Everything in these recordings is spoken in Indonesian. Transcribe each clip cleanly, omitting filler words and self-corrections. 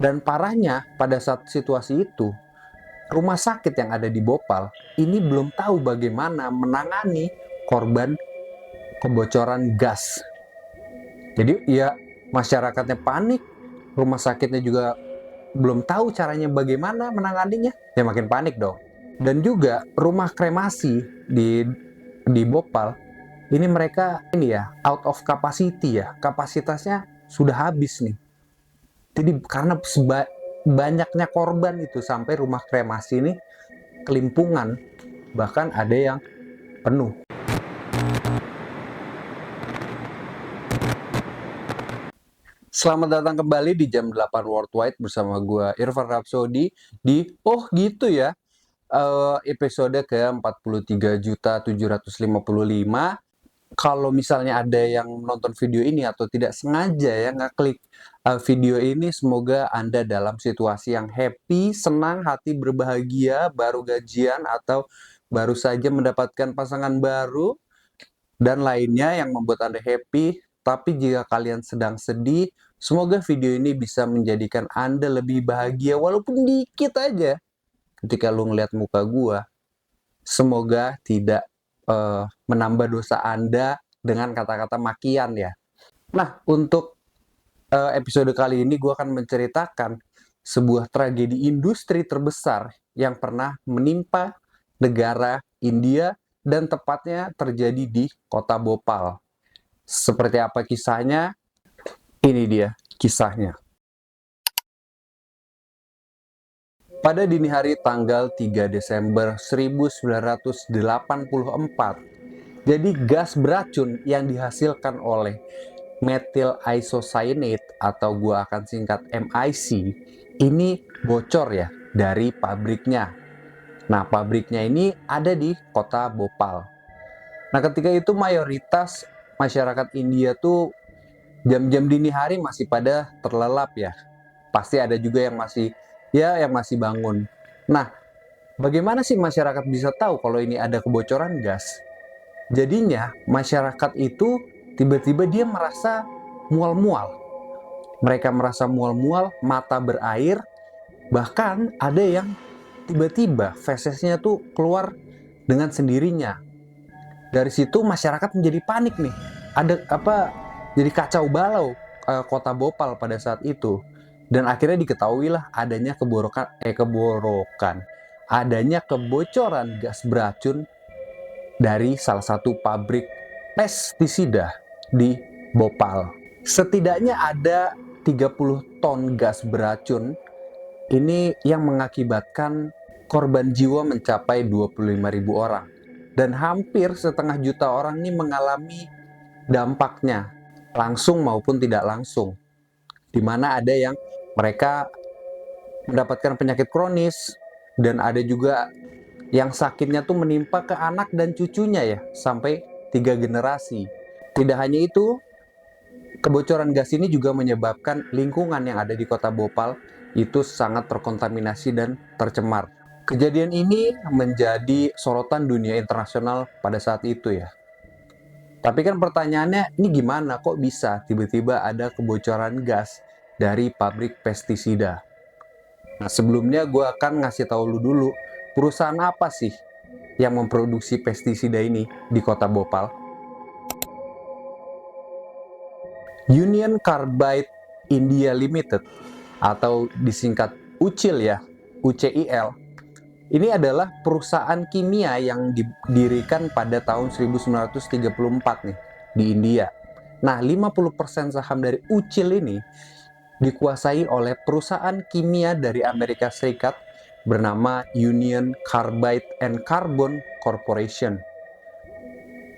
Dan parahnya pada saat situasi itu, rumah sakit yang ada di Bhopal ini belum tahu bagaimana menangani korban kebocoran gas. Jadi ya masyarakatnya panik, rumah sakitnya juga belum tahu caranya bagaimana menanganinya, ya makin panik dong. Dan juga rumah kremasi di Bhopal ini mereka ini ya out of capacity ya, kapasitasnya sudah habis nih. Jadi karena banyaknya korban itu sampai rumah kremasi ini kelimpungan, bahkan ada yang penuh. Selamat datang kembali di jam 8 Worldwide bersama gue Irfan Rapsodi di oh gitu ya episode ke-43.755. Kalau misalnya ada yang menonton video ini atau tidak sengaja ya ngeklik video ini, semoga Anda dalam situasi yang happy, senang, hati berbahagia, baru gajian atau baru saja mendapatkan pasangan baru dan lainnya yang membuat Anda happy. Tapi jika kalian sedang sedih, semoga video ini bisa menjadikan Anda lebih bahagia walaupun dikit aja ketika lu ngeliat muka gua. Semoga tidak menambah dosa Anda dengan kata-kata makian ya. Nah, untuk episode kali ini gue akan menceritakan sebuah tragedi industri terbesar yang pernah menimpa negara India dan tepatnya terjadi di kota Bhopal. Seperti apa kisahnya? Ini dia kisahnya. Pada dini hari tanggal 3 Desember 1984, jadi gas beracun yang dihasilkan oleh methyl isocyanate atau gua akan singkat MIC ini bocor ya dari pabriknya. Nah, pabriknya ini ada di kota Bhopal. Nah, ketika itu mayoritas masyarakat India tuh jam-jam dini hari masih pada terlelap ya. Pasti ada juga yang masih bangun. Nah, bagaimana sih masyarakat bisa tahu kalau ini ada kebocoran gas? Jadinya masyarakat itu tiba-tiba dia merasa mual-mual. Mereka merasa mual-mual, mata berair, bahkan ada yang tiba-tiba fesesnya tuh keluar dengan sendirinya. Dari situ masyarakat menjadi panik nih. Ada apa? Jadi kacau balau kota Bhopal pada saat itu. Dan akhirnya diketahuilah adanya adanya kebocoran gas beracun dari salah satu pabrik pestisida di Bhopal. Setidaknya ada 30 ton gas beracun ini yang mengakibatkan korban jiwa mencapai 25.000 orang. Dan hampir setengah juta orang ini mengalami dampaknya, langsung maupun tidak langsung. Di mana ada yang mereka mendapatkan penyakit kronis, dan ada juga yang sakitnya tuh menimpa ke anak dan cucunya ya, sampai 3 generasi. Tidak hanya itu, kebocoran gas ini juga menyebabkan lingkungan yang ada di kota Bhopal itu sangat terkontaminasi dan tercemar. Kejadian ini menjadi sorotan dunia internasional pada saat itu ya. Tapi kan pertanyaannya, ini gimana kok bisa tiba-tiba ada kebocoran gas dari pabrik pestisida? Nah, sebelumnya gue akan ngasih tahu lu dulu, perusahaan apa sih yang memproduksi pestisida ini di kota Bhopal? Union Carbide India Limited atau disingkat UCIL ya, UCIL. Ini adalah perusahaan kimia yang didirikan pada tahun 1934 nih di India. Nah, 50% saham dari UCIL ini dikuasai oleh perusahaan kimia dari Amerika Serikat bernama Union Carbide and Carbon Corporation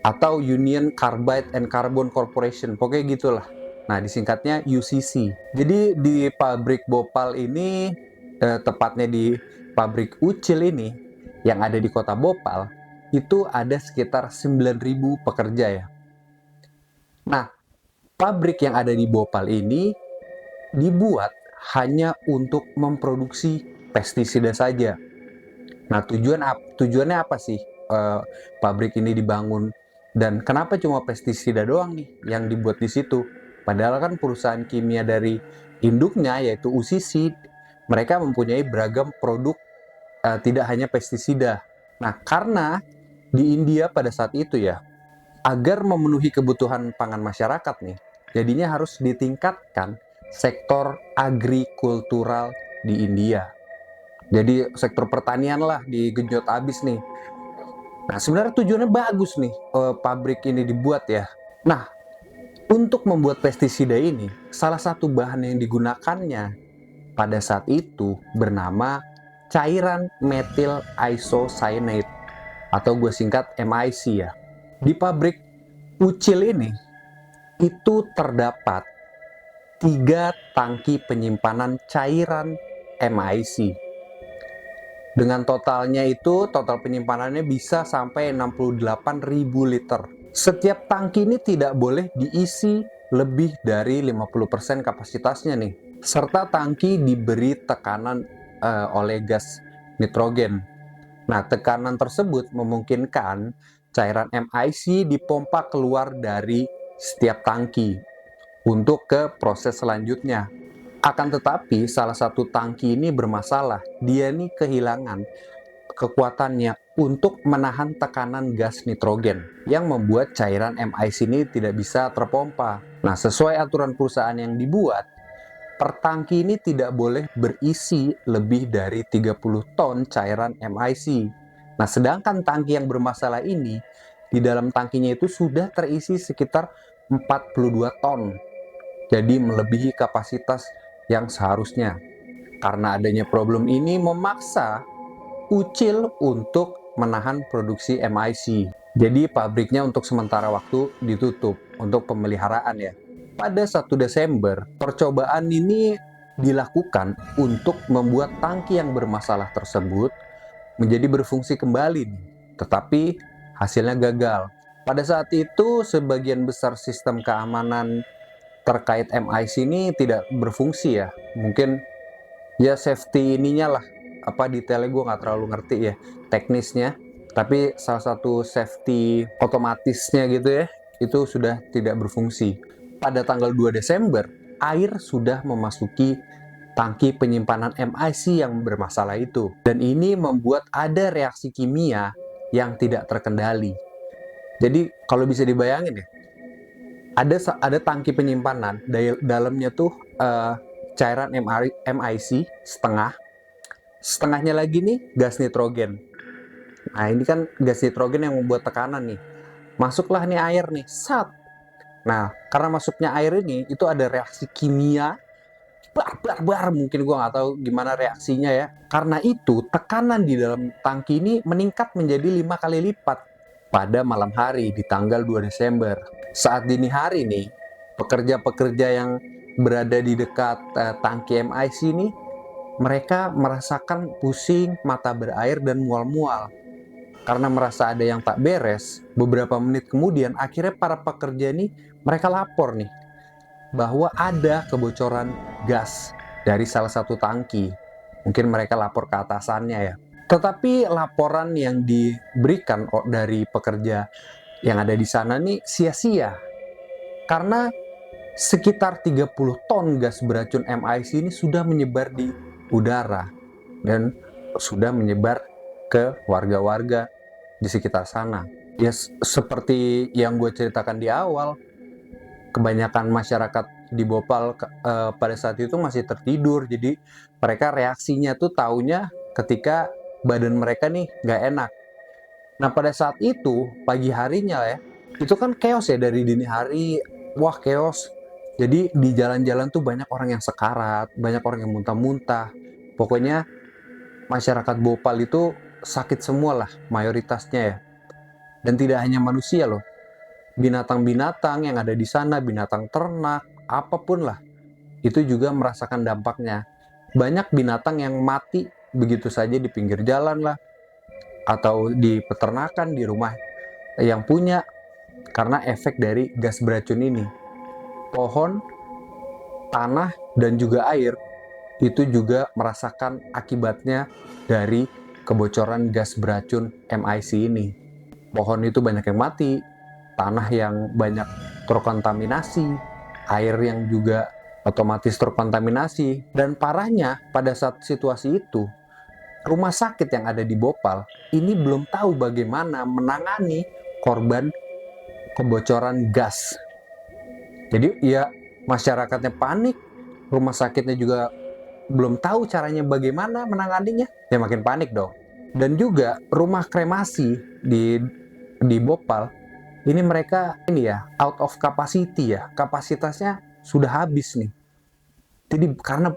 atau Union Carbide and Carbon Corporation, pokoknya gitulah. Nah, disingkatnya UCC. Jadi di pabrik Bhopal ini, tepatnya di pabrik Ucil ini, yang ada di kota Bhopal, itu ada sekitar 9.000 pekerja ya. Nah, pabrik yang ada di Bhopal ini dibuat hanya untuk memproduksi pestisida saja. Nah, tujuannya apa sih pabrik ini dibangun? Dan kenapa cuma pestisida doang nih yang dibuat di situ? Padahal kan perusahaan kimia dari induknya yaitu UCC, mereka mempunyai beragam produk, tidak hanya pestisida. Nah, karena di India pada saat itu ya, agar memenuhi kebutuhan pangan masyarakat nih, jadinya harus ditingkatkan sektor agrikultural di India. Jadi sektor pertanian lah digenjot abis nih. Nah, sebenarnya tujuannya bagus nih, pabrik ini dibuat ya. Nah, untuk membuat pestisida ini, salah satu bahan yang digunakannya pada saat itu bernama cairan metil isocyanate atau gue singkat MIC ya. Di pabrik Ucil ini itu terdapat 3 tangki penyimpanan cairan MIC. Dengan totalnya itu, total penyimpanannya bisa sampai 68.000 liter. Setiap tangki ini tidak boleh diisi lebih dari 50% kapasitasnya nih. Serta tangki diberi tekanan oleh gas nitrogen. Nah, tekanan tersebut memungkinkan cairan MIC dipompa keluar dari setiap tangki untuk ke proses selanjutnya. Akan tetapi, salah satu tangki ini bermasalah. Dia nih kehilangan kekuatannya untuk menahan tekanan gas nitrogen yang membuat cairan MIC ini tidak bisa terpompa. Nah, sesuai aturan perusahaan yang dibuat, per tangki ini tidak boleh berisi lebih dari 30 ton cairan MIC. Nah, sedangkan tangki yang bermasalah ini, di dalam tangkinya itu sudah terisi sekitar 42 ton. Jadi melebihi kapasitas yang seharusnya. Karena adanya problem ini memaksa Ucil untuk menahan produksi MIC. Jadi pabriknya untuk sementara waktu ditutup untuk pemeliharaan ya. Pada 1 Desember, percobaan ini dilakukan untuk membuat tangki yang bermasalah tersebut menjadi berfungsi kembali nih. Tetapi hasilnya gagal. Pada saat itu, sebagian besar sistem keamanan terkait MIC ini tidak berfungsi ya. Mungkin ya safety ininya lah, apa detailnya gue nggak terlalu ngerti ya teknisnya, tapi salah satu safety otomatisnya gitu ya, itu sudah tidak berfungsi. Pada tanggal 2 Desember, air sudah memasuki tangki penyimpanan MIC yang bermasalah itu. Dan ini membuat ada reaksi kimia yang tidak terkendali. Jadi kalau bisa dibayangin ya, ada tangki penyimpanan, dalamnya tuh cairan MIC setengahnya lagi nih gas nitrogen. Nah, ini kan gas nitrogen yang membuat tekanan nih. Masuklah nih air nih, sat. Nah, karena masuknya air ini, itu ada reaksi kimia, mungkin gue nggak tahu gimana reaksinya ya. Karena itu, tekanan di dalam tangki ini meningkat menjadi 5 kali lipat pada malam hari di tanggal 2 Desember. Saat dini hari nih, pekerja-pekerja yang berada di dekat tangki MIC ini, mereka merasakan pusing, mata berair, dan mual-mual. Karena merasa ada yang tak beres, beberapa menit kemudian akhirnya para pekerja ini mereka lapor nih bahwa ada kebocoran gas dari salah satu tangki. Mungkin mereka lapor ke atasannya ya. Tetapi laporan yang diberikan dari pekerja yang ada di sana nih sia-sia. Karena sekitar 30 ton gas beracun MIC ini sudah menyebar di udara dan sudah menyebar ke warga-warga di sekitar sana. Ya seperti yang gue ceritakan di awal, kebanyakan masyarakat di Bhopal pada saat itu masih tertidur, jadi mereka reaksinya tuh taunya ketika badan mereka nih nggak enak. Nah pada saat itu pagi harinya ya, itu kan chaos ya dari dini hari, wah chaos. Jadi di jalan-jalan tuh banyak orang yang sekarat, banyak orang yang muntah-muntah. Pokoknya masyarakat Bhopal itu sakit semua lah mayoritasnya ya. Dan tidak hanya manusia loh, binatang-binatang yang ada di sana, binatang ternak, apapun lah, itu juga merasakan dampaknya. Banyak binatang yang mati begitu saja di pinggir jalan lah, atau di peternakan, di rumah yang punya, karena efek dari gas beracun ini. Pohon, tanah, dan juga air itu juga merasakan akibatnya dari kebocoran gas beracun MIC ini. Pohon itu banyak yang mati, tanah yang banyak terkontaminasi, air yang juga otomatis terkontaminasi. Dan parahnya pada saat situasi itu, rumah sakit yang ada di Bhopal ini belum tahu bagaimana menangani korban kebocoran gas. Jadi ya masyarakatnya panik, rumah sakitnya juga belum tahu caranya bagaimana menanganinya, ya makin panik dong. Dan juga rumah kremasi di Bhopal ini mereka ini ya out of capacity ya, kapasitasnya sudah habis nih. Jadi karena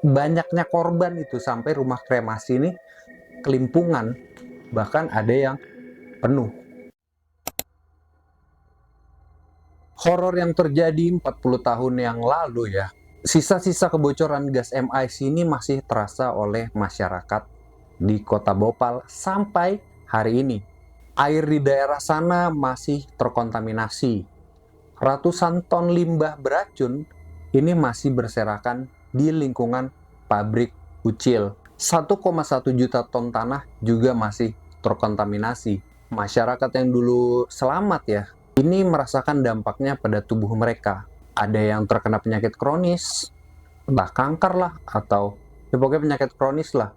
banyaknya korban itu sampai rumah kremasi ini kelimpungan, bahkan ada yang penuh. Horor yang terjadi 40 tahun yang lalu ya, sisa-sisa kebocoran gas MIC ini masih terasa oleh masyarakat di kota Bhopal sampai hari ini. Air di daerah sana masih terkontaminasi. Ratusan ton limbah beracun ini masih berserakan di lingkungan pabrik Ucil. 1,1 juta ton tanah juga masih terkontaminasi. Masyarakat yang dulu selamat ya, ini merasakan dampaknya pada tubuh mereka. Ada yang terkena penyakit kronis, entah kanker lah, atau ya pokoknya penyakit kronis lah.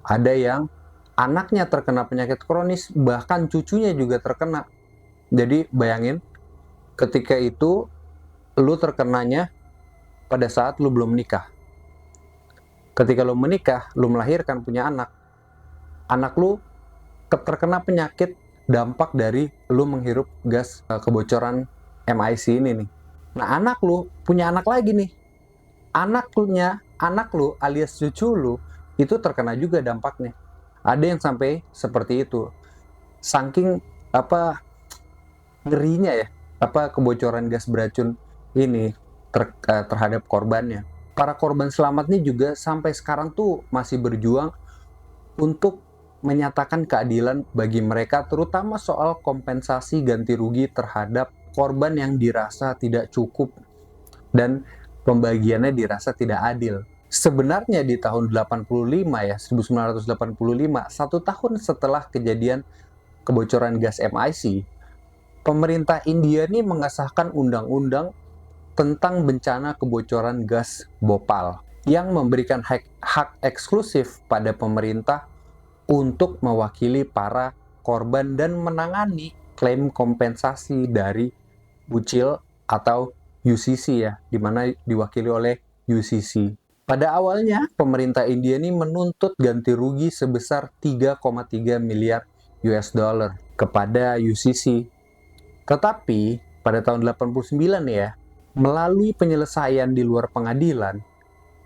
Ada yang anaknya terkena penyakit kronis, bahkan cucunya juga terkena. Jadi bayangin, ketika itu lu terkenanya pada saat lu belum menikah. Ketika lu menikah, lu melahirkan punya anak lu terkena penyakit dampak dari lu menghirup gas kebocoran MIC ini nih. Nah, anak lu punya anak lagi nih. Anak lu alias cucu lu itu terkena juga dampaknya. Ada yang sampai seperti itu. Saking ngerinya ya, kebocoran gas beracun ini terhadap korbannya. Para korban selamat ini juga sampai sekarang tuh masih berjuang untuk menyatakan keadilan bagi mereka, terutama soal kompensasi ganti rugi terhadap korban yang dirasa tidak cukup dan pembagiannya dirasa tidak adil. Sebenarnya di tahun 85 ya, 1985, 1 tahun setelah kejadian kebocoran gas MIC, pemerintah India ini mengesahkan undang-undang tentang bencana kebocoran gas Bhopal yang memberikan hak eksklusif pada pemerintah untuk mewakili para korban dan menangani klaim kompensasi dari Ucil atau UCC ya, di mana diwakili oleh UCC. Pada awalnya, pemerintah India ini menuntut ganti rugi sebesar 3,3 miliar US dollar kepada UCC. Tetapi pada tahun 89 ya, melalui penyelesaian di luar pengadilan,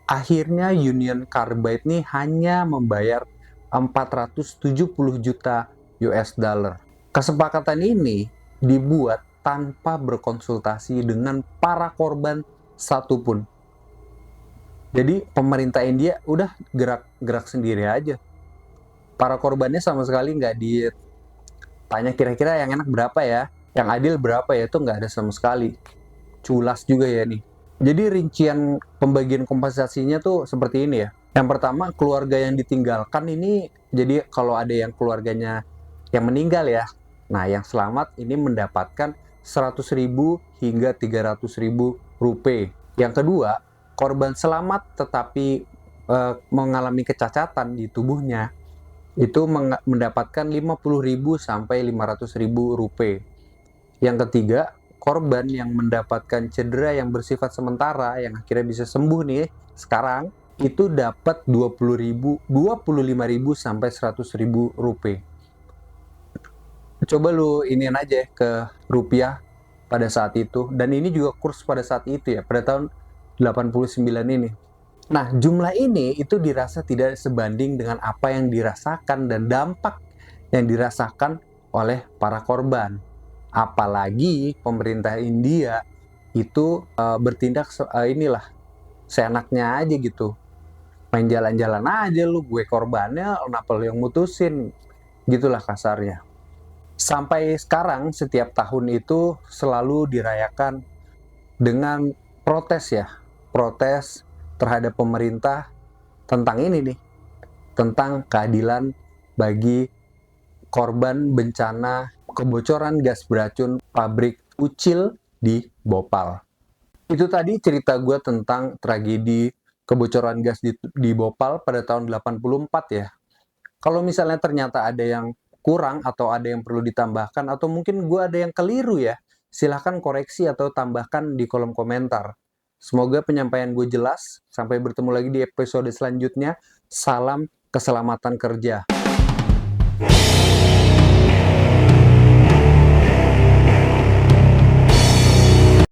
akhirnya Union Carbide ini hanya membayar 470 juta US dollar. Kesepakatan ini dibuat tanpa berkonsultasi dengan para korban satupun. Jadi pemerintah India udah gerak sendiri aja. Para korbannya sama sekali nggak ditanya kira-kira yang enak berapa ya, yang adil berapa ya, itu nggak ada sama sekali. Culas juga ya nih. Jadi rincian pembagian kompensasinya tuh seperti ini ya. Yang pertama, keluarga yang ditinggalkan ini, jadi kalau ada yang keluarganya yang meninggal ya, nah yang selamat ini mendapatkan 100.000 hingga 300.000 rupiah. Yang kedua, korban selamat tetapi mengalami kecacatan di tubuhnya itu mendapatkan 50.000 sampai 500.000 rupiah. Yang ketiga, korban yang mendapatkan cedera yang bersifat sementara yang akhirnya bisa sembuh nih sekarang itu dapat 25.000 sampai 100.000 rupiah. Coba lu iniin aja ke rupiah pada saat itu, dan ini juga kurs pada saat itu ya, pada tahun 89 ini. Nah, jumlah ini itu dirasa tidak sebanding dengan apa yang dirasakan dan dampak yang dirasakan oleh para korban. Apalagi pemerintah India itu bertindak inilah seenaknya aja gitu, main jalan-jalan aja lu, gue korbannya, kenapa lu yang mutusin, gitulah kasarnya. Sampai sekarang setiap tahun itu selalu dirayakan dengan protes ya, protes terhadap pemerintah tentang ini nih, tentang keadilan bagi korban bencana kebocoran gas beracun pabrik Ucil di Bhopal. Itu tadi cerita gue tentang tragedi kebocoran gas di Bhopal pada tahun 84 ya. Kalau misalnya ternyata ada yang kurang atau ada yang perlu ditambahkan atau mungkin gue ada yang keliru ya, silahkan koreksi atau tambahkan di kolom komentar. Semoga penyampaian gue jelas. Sampai bertemu lagi di episode selanjutnya. Salam keselamatan kerja.